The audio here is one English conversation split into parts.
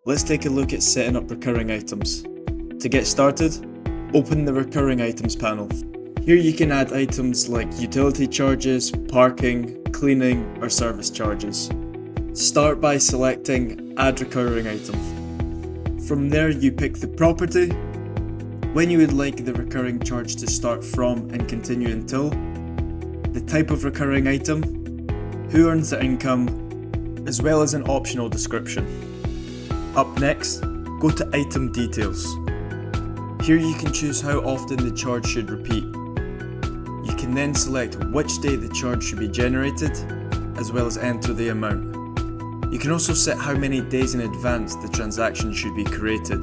Let's take a look at setting up recurring items. To get started, open the recurring items panel. Here you can add items like utility charges, parking, cleaning, or service charges. Start by selecting Add Recurring Item. From there you pick the property, when you would like the recurring charge to start from and continue until, the type of recurring item, who earns the income, as well as an optional description. Up next, go to Item Details. Here you can choose how often the charge should repeat. You can then select which day the charge should be generated, as well as enter the amount. You can also set how many days in advance the transaction should be created.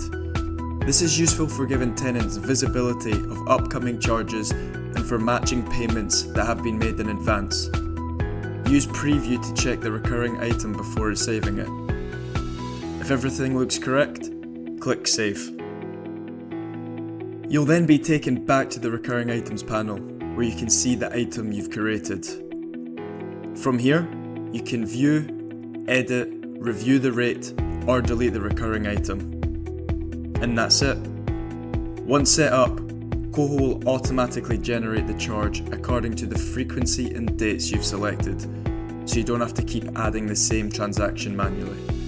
This is useful for giving tenants visibility of upcoming charges and for matching payments that have been made in advance. Use Preview to check the recurring item before saving it. If everything looks correct, click Save. You'll then be taken back to the recurring items panel, where you can see the item you've created. From here, you can view, edit, review the rate, or delete the recurring item. And that's it. Once set up, COHO will automatically generate the charge according to the frequency and dates you've selected, so you don't have to keep adding the same transaction manually.